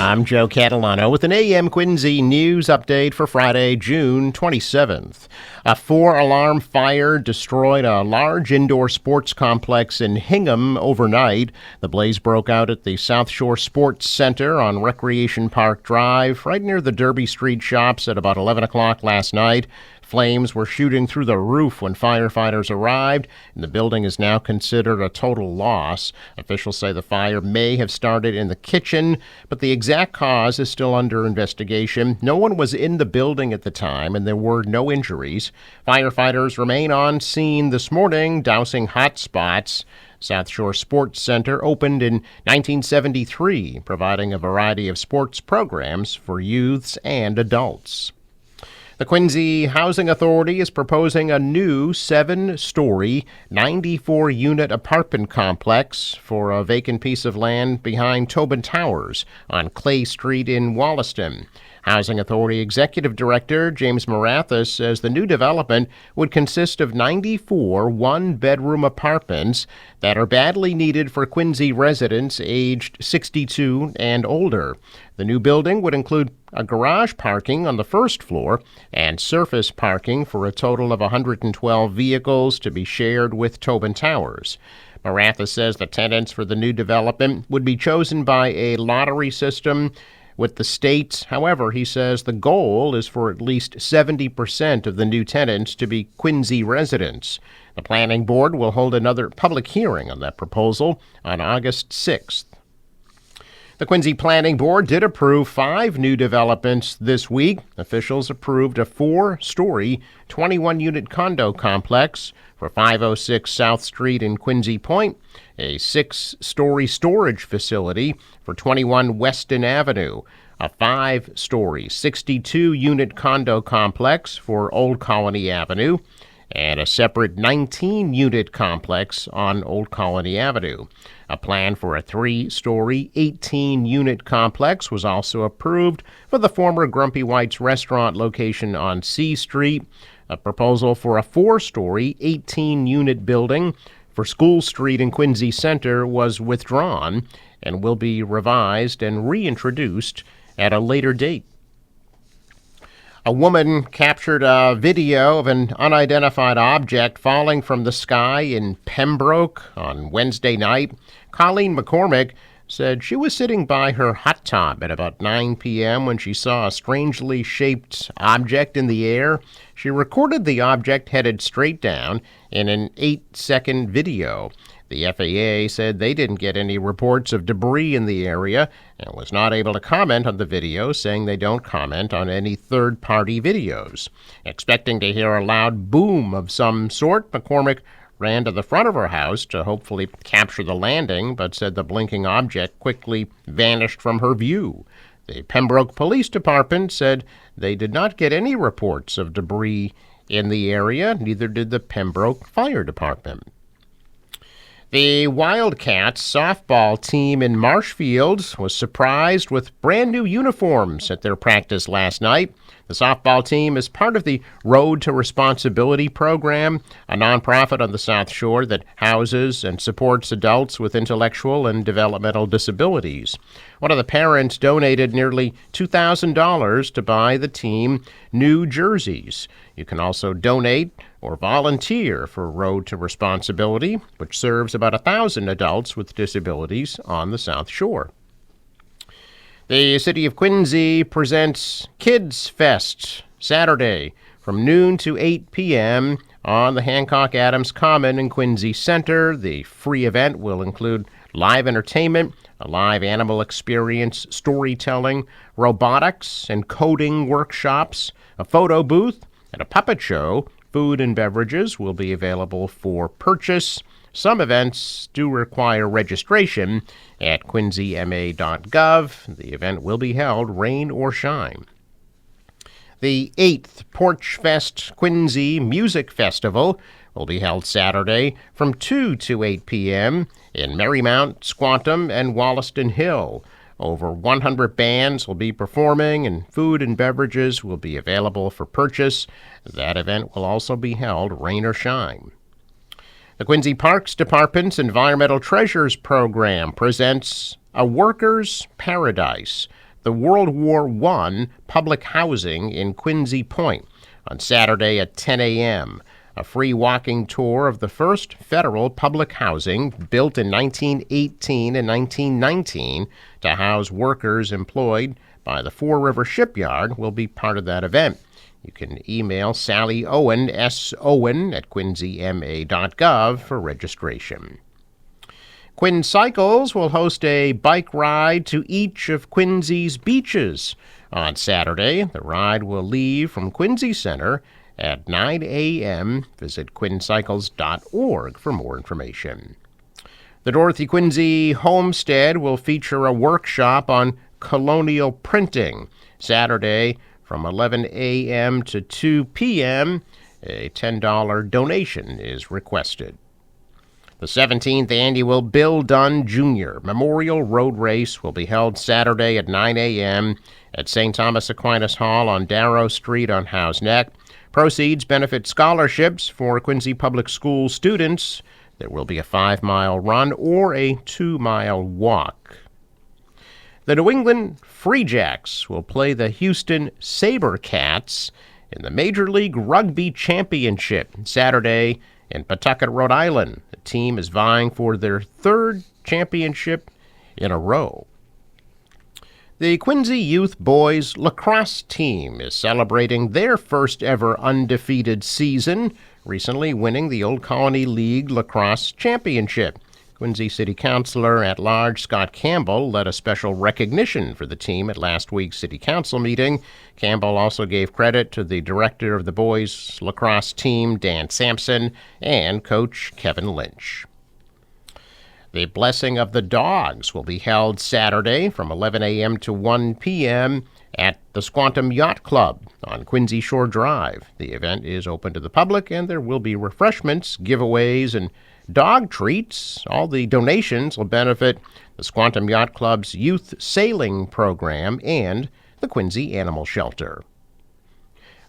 I'm Joe Catalano with an AM Quincy news update for Friday, June 27th. A 4-alarm fire destroyed a large indoor sports complex in Hingham overnight. The blaze broke out at the South Shore Sports Center on Recreation Park Drive, right near the Derby Street shops at about 11 o'clock last night. Flames were shooting through the roof when firefighters arrived, and the building is now considered a total loss. Officials say the fire may have started in the kitchen, but the exact cause is still under investigation. No one was in the building at the time, and there were no injuries. Firefighters remain on scene this morning, dousing hot spots. South Shore Sports Center opened in 1973, providing a variety of sports programs for youths and adults. The Quincy Housing Authority is proposing a new 7-story, 94-unit apartment complex for a vacant piece of land behind Tobin Towers on Clay Street in Wollaston. Housing Authority Executive Director James Marathas says the new development would consist of 94 one-bedroom apartments that are badly needed for Quincy residents aged 62 and older. The new building would include a garage parking on the first floor and surface parking for a total of 112 vehicles to be shared with Tobin Towers. Marathas says the tenants for the new development would be chosen by a lottery system with the state. However, he says the goal is for at least 70% of the new tenants to be Quincy residents. The planning board will hold another public hearing on that proposal on August 6th. The Quincy Planning Board did approve 5 new developments this week. Officials approved a 4-story, 21-unit condo complex for 506 South Street in Quincy Point, a 6-story storage facility for 21 Weston Avenue, a 5-story, 62-unit condo complex for Old Colony Avenue, and a separate 19-unit complex on Old Colony Avenue. A plan for a 3-story, 18-unit complex was also approved for the former Grumpy White's restaurant location on C Street. A proposal for a 4-story, 18-unit building for School Street in Quincy Center was withdrawn and will be revised and reintroduced at a later date. A woman captured a video of an unidentified object falling from the sky in Pembroke on Wednesday night. Colleen McCormick said she was sitting by her hot tub at about 9 p.m. when she saw a strangely shaped object in the air. She recorded the object headed straight down in an 8-second video. The FAA said they didn't get any reports of debris in the area and was not able to comment on the video, saying they don't comment on any third-party videos. Expecting to hear a loud boom of some sort, McCormick ran to the front of her house to hopefully capture the landing, but said the blinking object quickly vanished from her view. The Pembroke Police Department said they did not get any reports of debris in the area, neither did the Pembroke Fire Department. The Wildcats softball team in Marshfield was surprised with brand new uniforms at their practice last night. The softball team is part of the Road to Responsibility program, a nonprofit on the South Shore that houses and supports adults with intellectual and developmental disabilities. One of the parents donated nearly $2,000 to buy the team new jerseys. You can also donate or volunteer for Road to Responsibility, which serves about 1,000 adults with disabilities on the South Shore. The City of Quincy presents Kids Fest Saturday from noon to 8 p.m. on the Hancock Adams Common in Quincy Center. The free event will include live entertainment, a live animal experience, storytelling, robotics and coding workshops, a photo booth, and a puppet show. Food and beverages will be available for purchase. Some events do require registration at quincyma.gov. The event will be held rain or shine. The 8th Porch Fest Quincy Music Festival will be held Saturday from 2 to 8 p.m. in Marymount, Squantum, and Wollaston Hill. Over 100 bands will be performing, and food and beverages will be available for purchase. That event will also be held rain or shine. The Quincy Parks Department's Environmental Treasures Program presents A Worker's Paradise, the World War I public housing in Quincy Point on Saturday at 10 a.m. A free walking tour of the first federal public housing built in 1918 and 1919 to house workers employed by the Fore River Shipyard will be part of that event. You can email Sally Owen, sowen at quincyma.gov for registration. Quinn Cycles will host a bike ride to each of Quincy's beaches on Saturday. The ride will leave from Quincy Center at 9 a.m. Visit quincycles.org for more information. The Dorothy Quincy Homestead will feature a workshop on colonial printing Saturday from 11 a.m. to 2 p.m. A $10 donation is requested. The 17th annual Bill Dunn Jr. Memorial Road Race will be held Saturday at 9 a.m. at St. Thomas Aquinas Hall on Darrow Street on Howe's Neck. Proceeds benefit scholarships for Quincy Public School students. There will be a 5-mile run or a 2-mile walk. The New England Free Jacks will play the Houston SaberCats in the Major League Rugby Championship Saturday in Pawtucket, Rhode Island. The team is vying for their third championship in a row. The Quincy Youth Boys Lacrosse team is celebrating their first ever undefeated season, recently winning the Old Colony League Lacrosse Championship. Quincy City Councilor at Large Scott Campbell led a special recognition for the team at last week's City Council meeting. Campbell also gave credit to the director of the boys lacrosse team, Dan Sampson, and coach Kevin Lynch. The Blessing of the Dogs will be held Saturday from 11 a.m. to 1 p.m. at the Squantum Yacht Club on Quincy Shore Drive. The event is open to the public, and there will be refreshments, giveaways, and dog treats. All the donations will benefit the Squantum Yacht Club's youth sailing program and the Quincy Animal Shelter.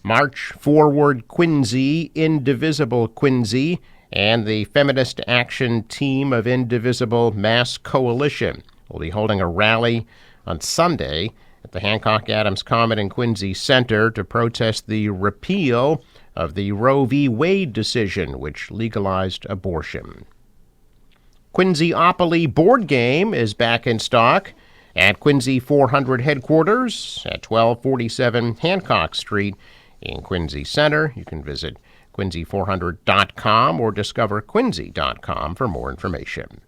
March Forward Quincy, Indivisible Quincy, and the Feminist Action Team of Indivisible Mass Coalition will be holding a rally on Sunday at the Hancock Adams Common in Quincy Center to protest the repeal of the Roe v. Wade decision, which legalized abortion. Quincy-opoly board game is back in stock at Quincy 400 headquarters at 1247 Hancock Street in Quincy Center. You can visit quincy400.com or discoverquincy.com for more information.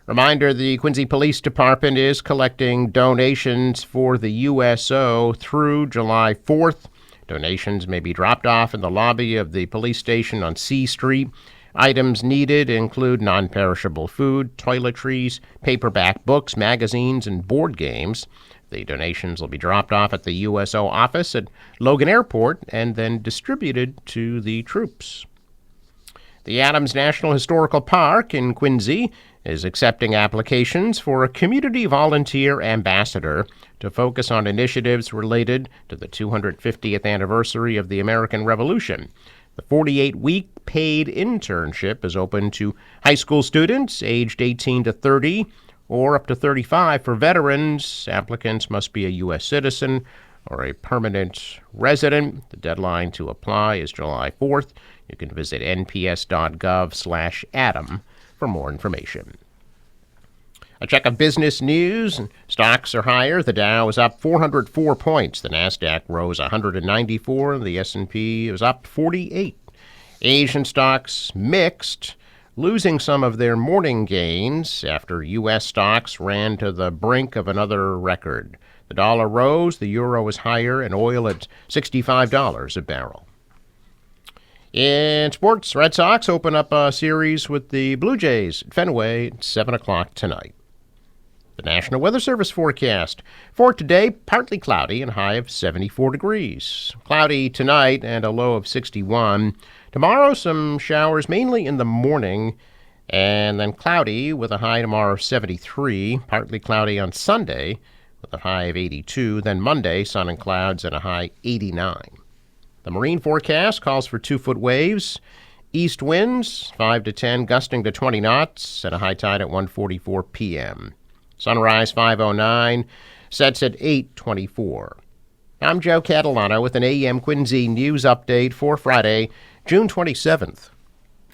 Reminder, the Quincy Police Department is collecting donations for the USO through July 4th. Donations may be dropped off in the lobby of the police station on C Street. Items needed include non-perishable food, toiletries, paperback books, magazines, and board games. The donations will be dropped off at the USO office at Logan Airport and then distributed to the troops. The Adams National Historical Park in Quincy is accepting applications for a community volunteer ambassador to focus on initiatives related to the 250th anniversary of the American Revolution. The 48-week paid internship is open to high school students aged 18 to 30 or up to 35 for veterans. Applicants must be a U.S. citizen or a permanent resident. The deadline to apply is July 4th. You can visit nps.gov/Adam for more information. A check of business news. Stocks are higher. The Dow is up 404 points. The Nasdaq rose 194. The S&P is up 48. Asian stocks mixed, losing some of their morning gains after U.S. stocks ran to the brink of another record. The dollar rose, the euro is higher, and oil at $65 a barrel. In sports, Red Sox open up a series with the Blue Jays at Fenway at 7 o'clock tonight. The National Weather Service forecast. For today, partly cloudy and high of 74 degrees. Cloudy tonight and a low of 61. Tomorrow, some showers mainly in the morning, and then cloudy with a high tomorrow of 73. Partly cloudy on Sunday with a high of 82. Then Monday, sun and clouds and a high 89. The marine forecast calls for 2-foot waves. East winds 5 to 10, gusting to 20 knots, and a high tide at 1:44 p.m. Sunrise 5:09. sets at 8:24. I'm Joe Catalano with an AM Quincy news update for Friday, June 27th.